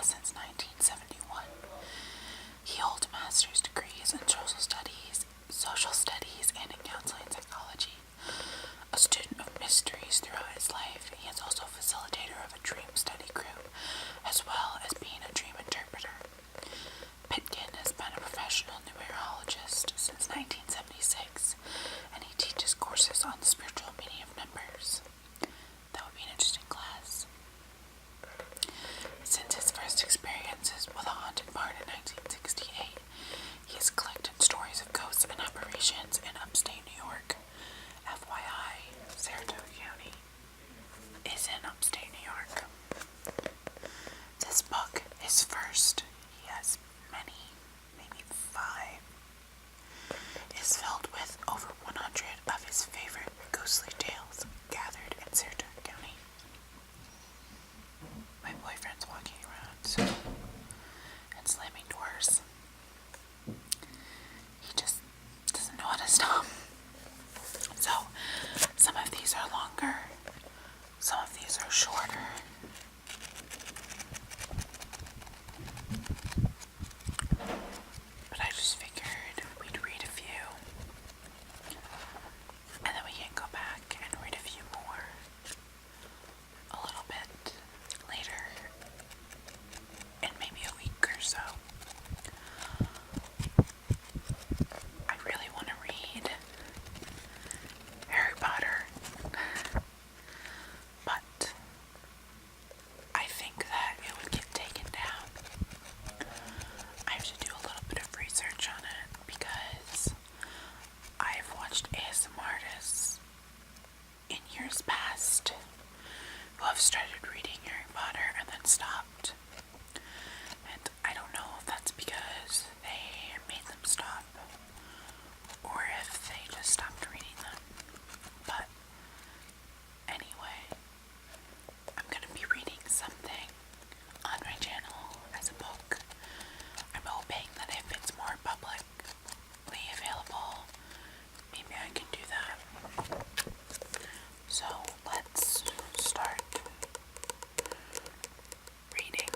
spa since 1971. He holds master's degrees in social studies, and in counseling psychology. A student of mysteries throughout his life, he is also a facilitator of a dream study group, as well as being a dream interpreter. Pitkin has been a professional numerologist since 1976, and he teaches courses on the spiritual meaning of numbers. That would be an interesting class. Since his first experiences with a haunted barn in 1968, he has collected stories of ghosts and apparitions in upstate New York. FYI, Saratoga County is in upstate New York. This book is first. He has many, maybe 5. Is filled with over 100 of his favorite ghostly tales gathered in Saratoga County. My boyfriend's walking around and slamming doors. He just doesn't know how to stop. So, some of these are longer, some of these are shorter. But I just figured we'd read a few, and then we can go back and read a few more a little bit later, in maybe a week or so. I really want to read Harry Potter, but I think that it would get taken down. I have to do a little bit of research on it because I've watched ASMR artists in years past who have started reading Harry Potter and then stopped. And I don't know if that's because they made them stop or if they just stopped reading them. But anyway, I'm going to be reading something on my channel as a book. I'm hoping that if it's more publicly available, maybe I can do that. So let's start reading.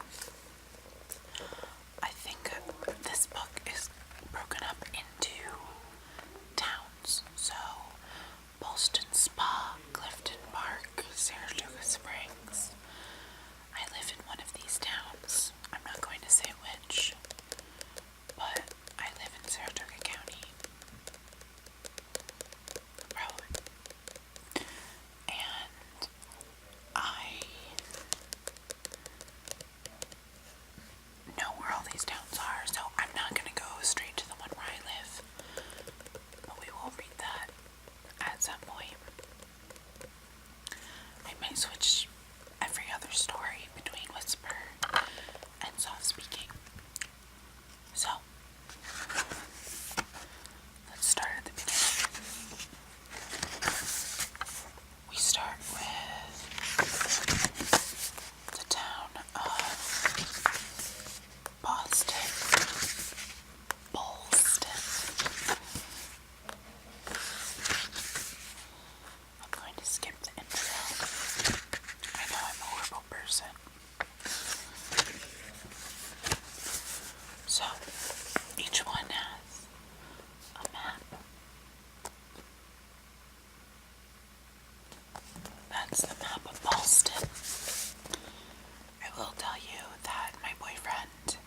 I think this book is broken up into towns. So Boston Spa, Clifton Park, Saratoga Springs. I live in one of these towns. I'm not going to say which, but I live in Saratoga County. Probably. And I know where all these towns are, so I'm not going to go straight to the one where I live. But we will read that at some point. I may switch every other story between whisper and soft speaking. So, let's start at the beginning. We start with the town of Boston. I'm going to skip the intro. I know I'm a horrible person. So, each one has a map. That's the map of Boston. I will tell you that my boyfriend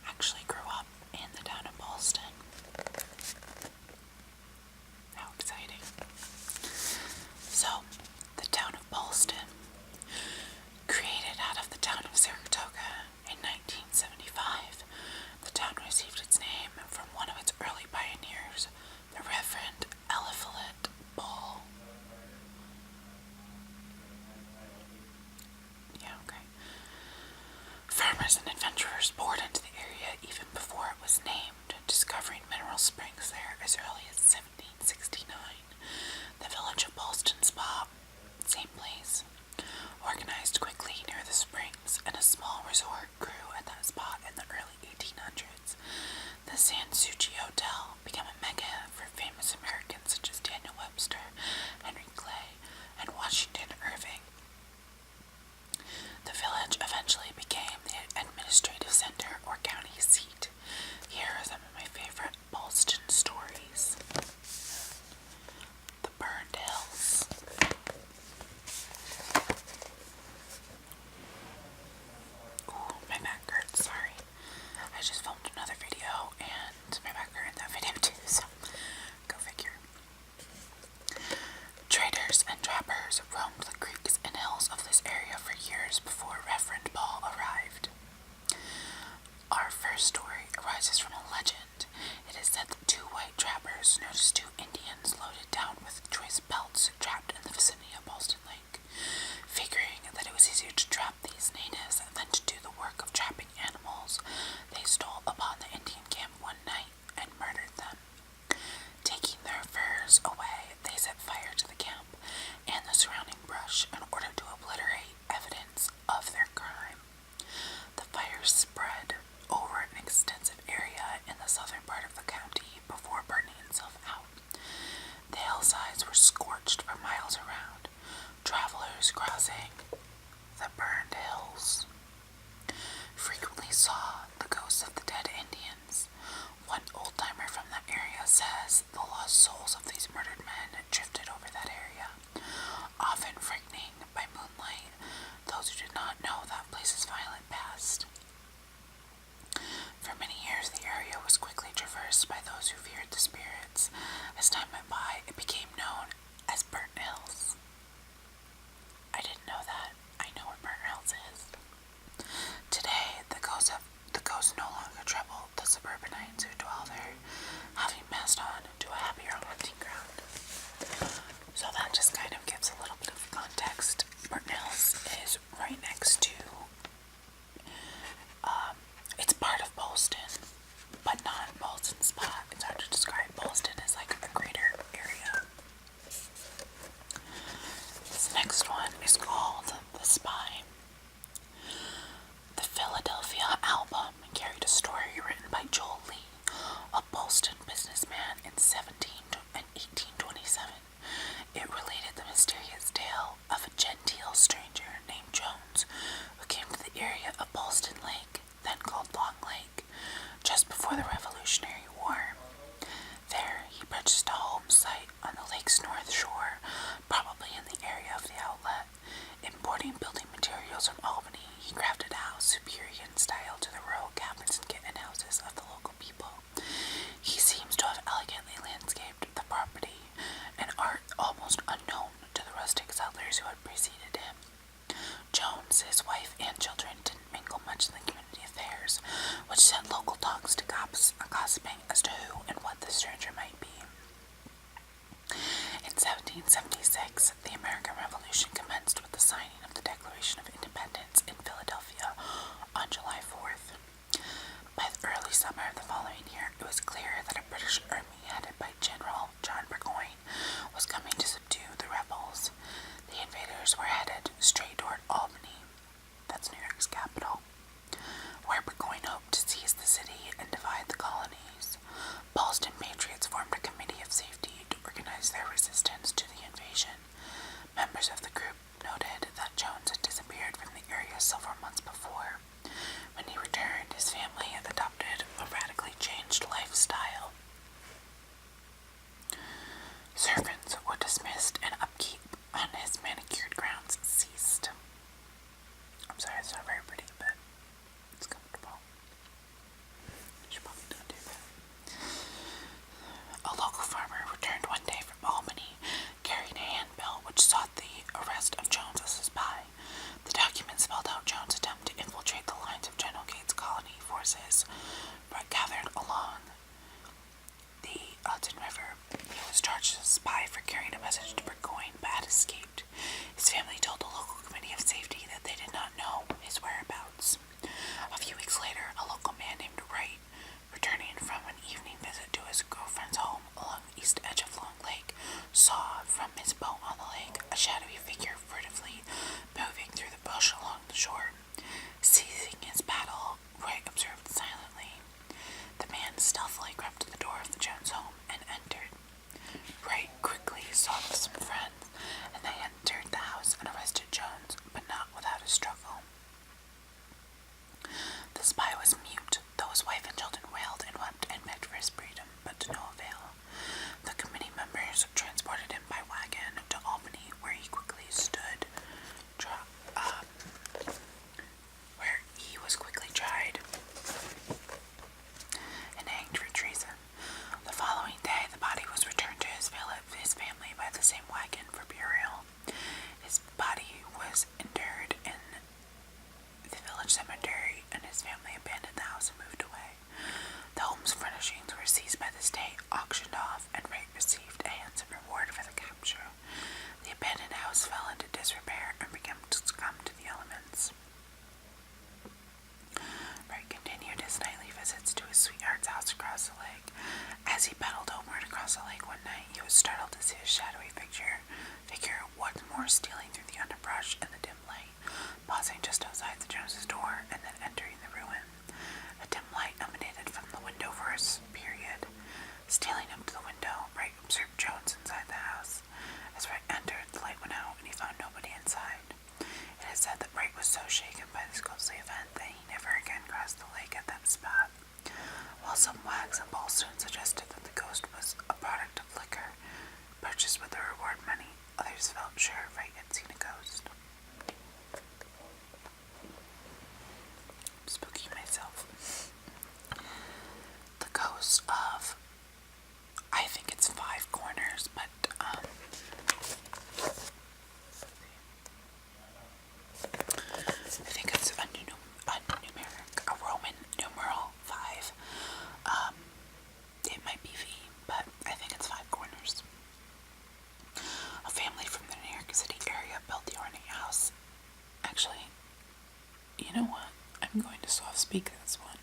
actually grew up in the town of Boston. How exciting. So, the town of Boston, created out of the town of Saratoga in 1975, the town received its name from one of its early pioneers, the Reverend Eliphalet Ball. Yeah, okay. Farmers and adventurers poured into the area even before it was named, discovering mineral springs there as early as 1769. The village of Boston Spa, same place, organized quickly near the springs, and a small resort grew at that spot in the early 1800s. The San Suchi Hotel became a mecca for famous Americans such as Daniel Webster, Henry Clay, and Washington Irving. The village eventually became the a seat. Here are some of my favorite Boston stories. The Burned Hills. Ooh, my back hurts, sorry. I just filmed another video and my back hurt in that video too, so go figure. Traders and trappers roamed the creeks and hills of this area for years before Reverend Paul arrived. Our first story arises from a legend. It is said that two white trappers noticed two Indians loaded down with choice pelts trapped in the vicinity of Boston Lake. Figuring that it was easier to trap these natives than to do the work of trapping animals, they stole upon the Indian camp one night and murdered them. Taking their furs away, they set fire to the camp and the surrounding brush in order to obliterate evidence of their crime. The fire spread over an extensive area in the southern part of the county before burning itself out. The hillsides were scorched for miles around. Travelers crossing the burned hills frequently saw the ghosts of the dead Indians. One old-timer from that area says the lost souls of these murdered men drifted over that area, often frightening by moonlight those who did not know that place's violent past. For many years, the area was quickly traversed by those who feared the spirits. As time went by, it became known as Burnt Hills. I didn't know that. I know where Burnt Hills is. Today, the ghosts no longer trouble the suburbanites who dwell there, having passed on to a happier hunting ground. So that just kind of gives a little bit of context. Burnt Hills is right next to it's part of Boston, but not Boston spot. It's hard to describe. Boston is like a greater area. This next one is called The Spy. The Philadelphia album carried a story written by Joel Lee, a Boston businessman in 1827. It related the mysterious tale of a genteel stranger named Jones who came to the area of Boston Lake, then called Long Lake, just before the Revolutionary War. There, he purchased a home site on the lake's north shore, probably in the area of the outlet. Importing building materials from Albany, he crafted a house superior in style to the rural cabins and kitten houses of the local people. He seems to have elegantly landscaped the property, an art almost unknown to the rustic settlers who had preceded him. Jones, his wife, and children didn't mingle much in the community affairs, which sent local talks to gossiping as to who and what the stranger might be. In 1776, the American Revolution commenced with the signing of the Declaration of Independence in Philadelphia on July 4th. By the early summer of the following year, it was clear that a British army headed by General John Burgoyne was coming to subdue the rebels. The invaders were headed straight toward Albany, that's New York's capital, where Burgoyne hoped to seize the city and divide the colonies. Boston patriots formed a committee of safety to organize their resistance to the invasion. Members of the group noted that Jones had disappeared from the area several months before. When he returned, his family had adopted a radically changed lifestyle. Servants were dismissed and upkeep on his manicured grounds ceased. I'm sorry, it's not very pretty, but it's comfortable. You should probably not do that. A local farmer returned one day from Albany, carrying a handbill which sought the arrest of Jones as a spy. The document spelled out Jones' attempt to infiltrate the lines of General Gates' colony forces gathered along the Hudson River. He was charged as a spy for carrying a message to Burgoyne, but had escaped. His family told the local committee of safety that they did not know his whereabouts. A few weeks later, a local man named Wright, returning from an evening visit to his girlfriend's home along the east edge of Long Lake, saw from his boat on the lake a shadowy figure furtively moving through the bush along the shore. Seizing his paddle, Wright observed silently. The man stealthily crept to the door of the Jones home and entered. Wright quickly saw the Alex and Paul soon suggested that the ghost was a product of liquor purchased with the reward money. Others felt sure Wright had seen a ghost. I'm spooking myself. The ghost of, I think it's Five Corners, but I think it's a numeric, a Roman numeral 5. It might be V, but I think it's Five Corners. A family from the New York City area built the ornate house. Actually, you know what? I'm going to soft speak this one.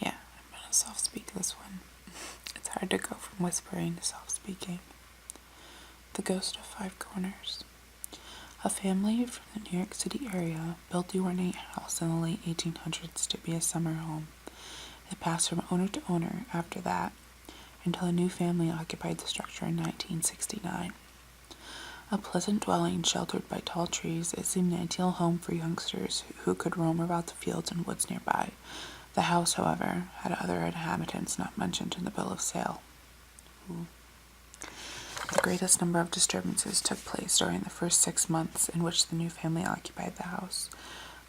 Yeah, I'm going to soft speak this one. It's hard to go from whispering to soft speaking. The Ghost of Five Corners. A family from the New York City area built the ornate house in the late 1800s to be a summer home. It passed from owner to owner after that, until a new family occupied the structure in 1969. A pleasant dwelling sheltered by tall trees, it seemed an ideal home for youngsters who could roam about the fields and woods nearby. The house, however, had other inhabitants not mentioned in the bill of sale. Ooh. The greatest number of disturbances took place during the first 6 months in which the new family occupied the house.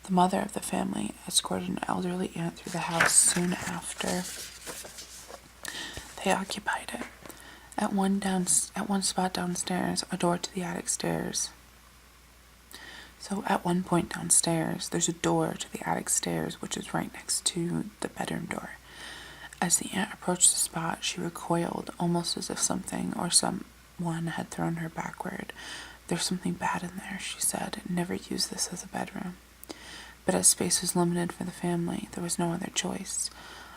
The mother of the family escorted an elderly aunt through the house soon after they occupied it. At one spot downstairs, a door to the attic stairs. So at one point downstairs, there's a door to the attic stairs, which is right next to the bedroom door. As the aunt approached the spot, she recoiled, almost as if something or someone had thrown her backward. "There's something bad in there," she said. "Never use this as a bedroom." But as space was limited for the family, there was no other choice.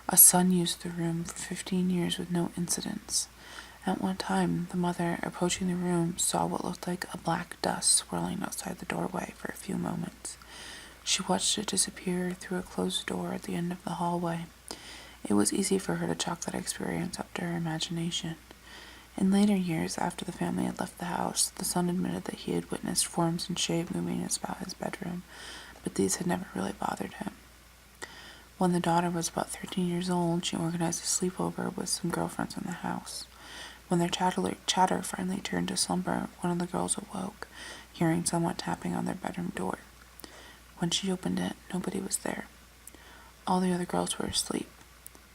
A son used the room for 15 years with no incidents. At one time, the mother, approaching the room, saw what looked like a black dust swirling outside the doorway for a few moments. She watched it disappear through a closed door at the end of the hallway. It was easy for her to chalk that experience up to her imagination. In later years, after the family had left the house, the son admitted that he had witnessed forms and shape moving about his bedroom, but these had never really bothered him. When the daughter was about 13 years old, she organized a sleepover with some girlfriends in the house. When their chatter finally turned to slumber, one of the girls awoke, hearing someone tapping on their bedroom door. When she opened it, nobody was there. All the other girls were asleep.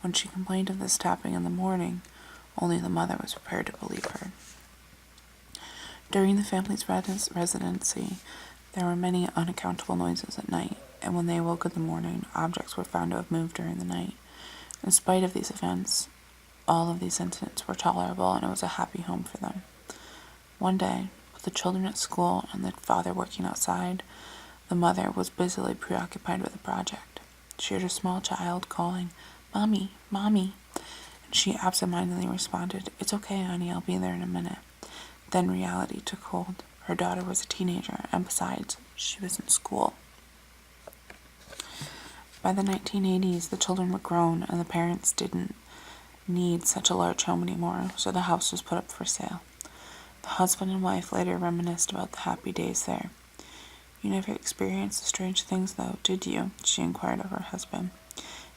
When she complained of this tapping in the morning, only the mother was prepared to believe her. During the family's residency, there were many unaccountable noises at night, and when they awoke in the morning, objects were found to have moved during the night. In spite of these events, all of these incidents were tolerable, and it was a happy home for them. One day, with the children at school and the father working outside, the mother was busily preoccupied with a project. She heard a small child calling, "Mommy, Mommy," and she absentmindedly responded, "It's okay, honey, I'll be there in a minute." Then reality took hold. Her daughter was a teenager, and besides, she was in school. By the 1980s, the children were grown, and the parents didn't need such a large home anymore, so the house was put up for sale. The husband and wife later reminisced about the happy days there. "You never experienced the strange things, though, did you?" she inquired of her husband.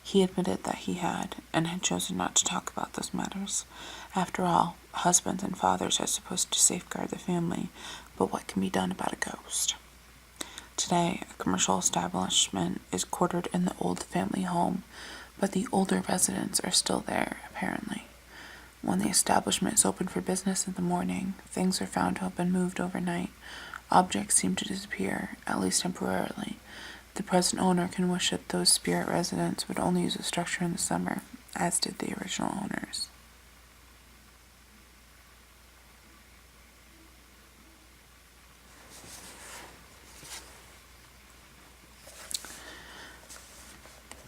He admitted that he had, and had chosen not to talk about those matters. After all, husbands and fathers are supposed to safeguard the family, but what can be done about a ghost? Today, a commercial establishment is quartered in the old family home, but the older residents are still there, apparently. When the establishment is open for business in the morning, things are found to have been moved overnight. Objects seem to disappear, at least temporarily. The present owner can wish that those spirit residents would only use the structure in the summer, as did the original owners.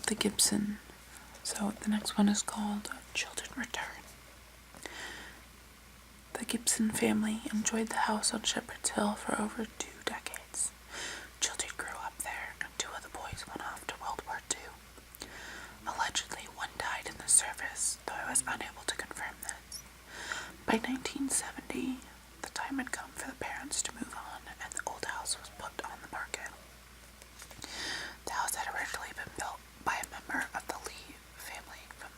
The Gibson. So the next one is called Children Return. The Gibson family enjoyed the house on Shepherd's Hill for over 2 decades. Children grew up there, and 2 of the boys went off to World War II. Allegedly, one died in the service, though I was unable to confirm this. By 1970, the time had come for the parents to move on, and the old house was put on the market. The house had originally been built by a member of the Lee family from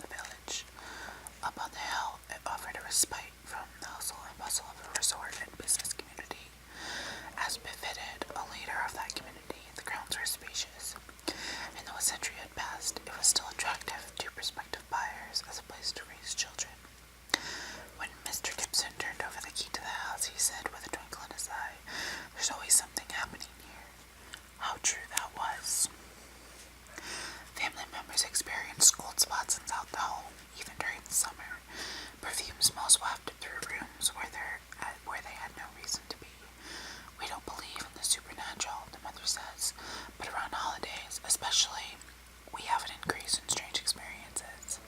stories and strange experiences.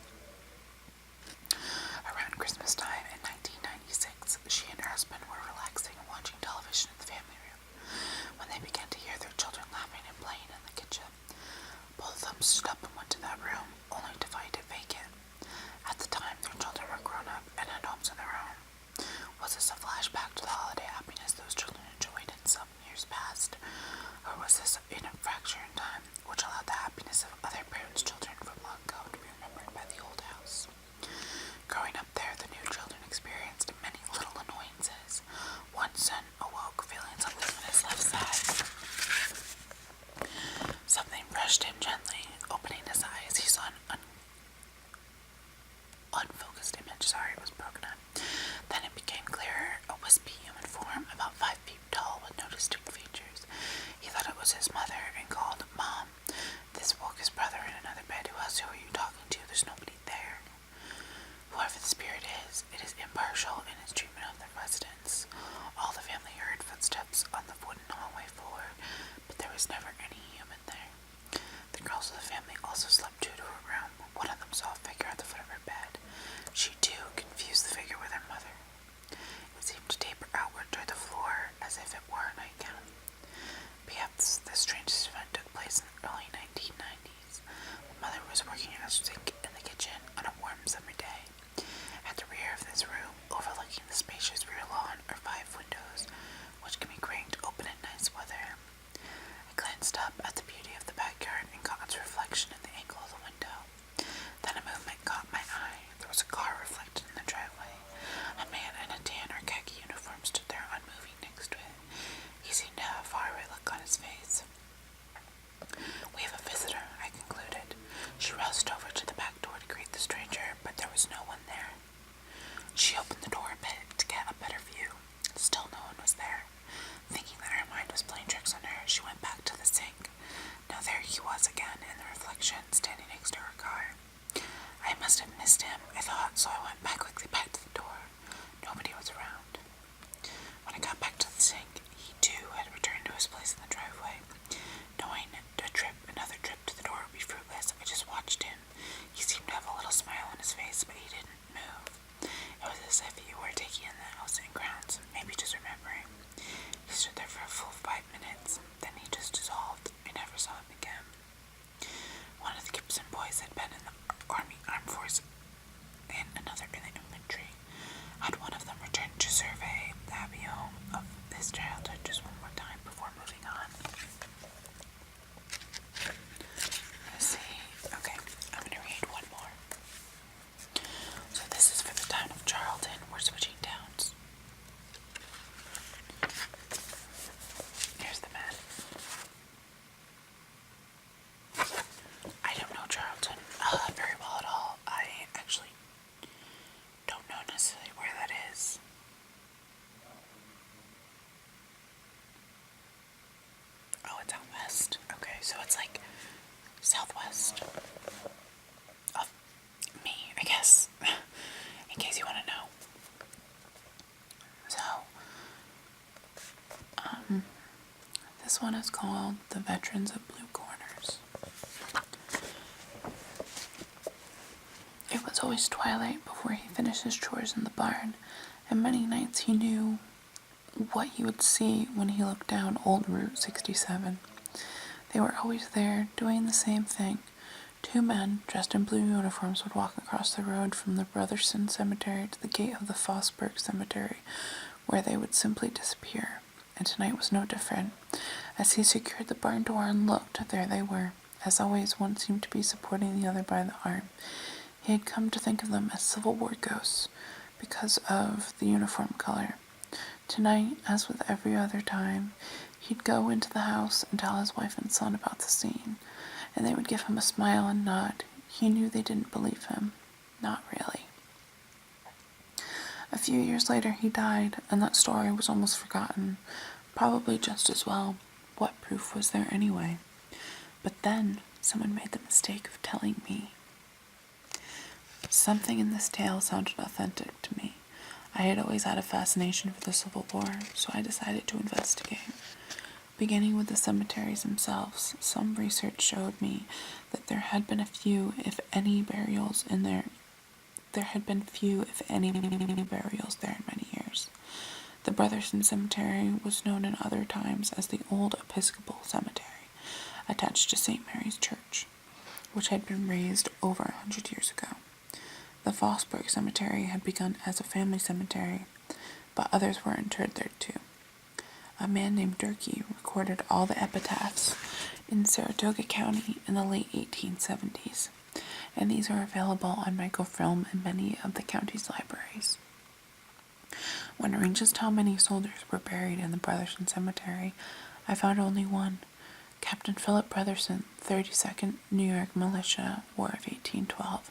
Around Christmas time in 1996, she and her husband were relaxing and watching television in the family room when they began to hear their children laughing and playing in the kitchen. Both of them stood up and went to that room, only to find it vacant. At the time, their children were grown up and had homes of their own. Was this a flashback to the holiday happiness those children enjoyed in some years past? Or was this a fracture in time, which allowed the happiness of other parents' children from long ago to be remembered by the old house? Growing up there, the new children experienced many little annoyances. One son awoke feeling something on his left side. Something brushed him gently. Opening his eyes, he saw an unfocused image. It was broken up. Then it became clearer. A wispy human form, about 5 feet tall, with no distinct features. He thought it was his mother and called, "Mom." This woke his brother in another bed, who asked, "Who are you talking to? There's nobody there." Whoever the spirit is, it is impartial in its treatment of the residents. All the family heard footsteps on the wooden hallway floor, but there was never any human there. The girls of the family also slept two to a room. One of them saw a figure at the foot of her bed. She, too, confused the figure with her mother. It seemed to taper outward toward the floor, as if it were a nightgown. Perhaps the strangest event took place in the early 1990s. My mother was working at a sink in the kitchen on a warm summer day. At the rear of this room, overlooking the spacious rear lawn, are 5 windows, which can be cranked open in nice weather. I glanced up at the beauty of the backyard and caught its reflection in the angle of the window. Then a movement caught my eye. There was a car reflected in the driveway. A man in a tan or khaki uniform stood there unmoving next to it. He seemed to have a faraway look on his face. "We have a visitor," I concluded. She rushed over to the back door to greet the stranger, but there was no one there. She opened the door a bit to get a better view. Still no one was there. Thinking that her mind was playing tricks on her, she went back to the sink. Now there he was again in the reflection, standing next to her car. I must have missed him, I thought, so I went quickly back to the door. Nobody was around. When I got back to the sink, he too had returned to his place in the driveway. Knowing another trip to the door would be fruitless, I just watched him. He seemed to have a little smile on his face, but he didn't move. It was as if he were taking in the house and grounds, maybe just remembering. He stood there for a full 5 minutes, then he just dissolved. I never saw him again. One of the Gibson boys had been in the Armed Force and another in the infantry. Had one of them returned to survey the happy home of his childhood just one more time before moving on. Let's see. Okay, I'm going to read one more. So this is for the town of Charlton. We're switching towns. Here's the map. I don't know Charlton very well at all. I actually don't know necessarily where that is. Oh, it's out west. Okay, so it's like southwest of me, I guess, in case you want to know. So, this one is called The Veterans of Blue Corners. It was always twilight before he finished his chores in the barn, and many nights he knew what he would see when he looked down old Route 67. They were always there, doing the same thing. 2 men, dressed in blue uniforms, would walk across the road from the Brotherson Cemetery to the gate of the Fosberg Cemetery, where they would simply disappear. And tonight was no different. As he secured the barn door and looked, there they were. As always, one seemed to be supporting the other by the arm. He had come to think of them as Civil War ghosts because of the uniform color. Tonight, as with every other time, he'd go into the house and tell his wife and son about the scene, and they would give him a smile and nod. He knew they didn't believe him. Not really. A few years later he died, and that story was almost forgotten. Probably just as well. What proof was there anyway? But then someone made the mistake of telling me. Something in this tale sounded authentic to me. I had always had a fascination for the Civil War, so I decided to investigate. Beginning with the cemeteries themselves, some research showed me that there had been few, if any, burials there in many years. The Brotherson Cemetery was known in other times as the Old Episcopal Cemetery, attached to St. Mary's Church, which had been raised over 100 years ago. The Fosburg Cemetery had begun as a family cemetery, but others were interred there too. A man named Durkee recorded all the epitaphs in Saratoga County in the late 1870s, and these are available on microfilm in many of the county's libraries. When arranged how many soldiers were buried in the Brotherson Cemetery, I found only one, Captain Philip Brotherson, 32nd New York Militia, War of 1812.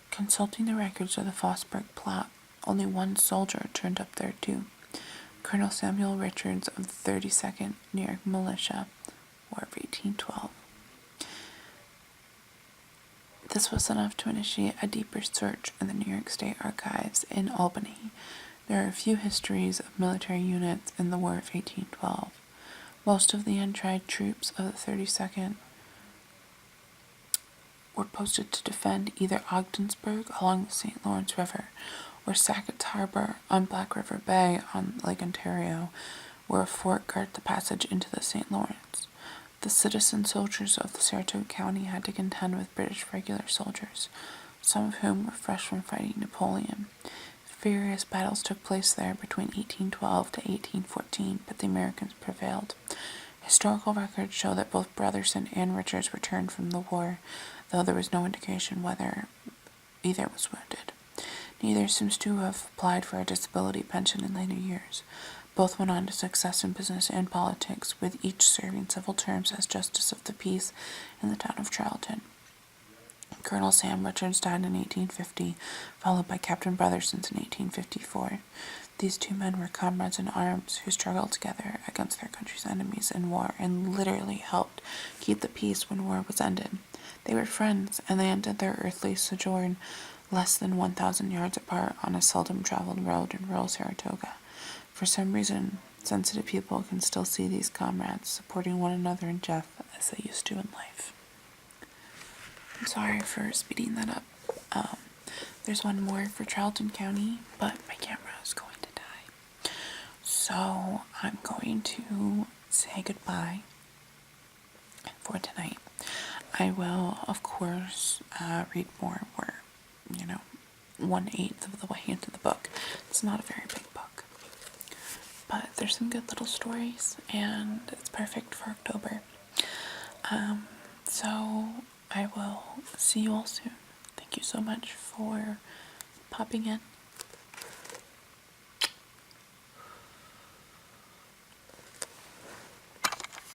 Consulting the records of the Fosburg plot, only one soldier turned up there too, Colonel Samuel Richards of the 32nd New York Militia, War of 1812. This was enough to initiate a deeper search in the New York State Archives in Albany. There are few histories of military units in the War of 1812. Most of the untried troops of the 32nd were posted to defend either Ogdensburg along the St. Lawrence River or Sackett's Harbor on Black River Bay on Lake Ontario, where a fort guarded the passage into the St. Lawrence. The citizen soldiers of the Saratoga County had to contend with British regular soldiers, some of whom were fresh from fighting Napoleon. Furious battles took place there between 1812 to 1814, but the Americans prevailed. Historical records show that both Brotherson and Richards returned from the war, though there was no indication whether either was wounded. Neither seems to have applied for a disability pension in later years. Both went on to success in business and politics, with each serving several terms as Justice of the Peace in the town of Charlton. Colonel Sam Richards died in 1850, followed by Captain Brotherson's in 1854. These two men were comrades in arms who struggled together against their country's enemies in war and literally helped keep the peace when war was ended. They were friends, and they ended their earthly sojourn less than 1,000 yards apart on a seldom-traveled road in rural Saratoga. For some reason, sensitive people can still see these comrades supporting one another in death as they used to in life. I'm sorry for speeding that up. There's one more for Charlton County, but my camera is going to die. So I'm going to say goodbye for tonight. I will, of course, read more. We're, 1/8 of the way into the book. It's not a very big book. But there's some good little stories, and it's perfect for October. So I will see you all soon. Thank you so much for popping in.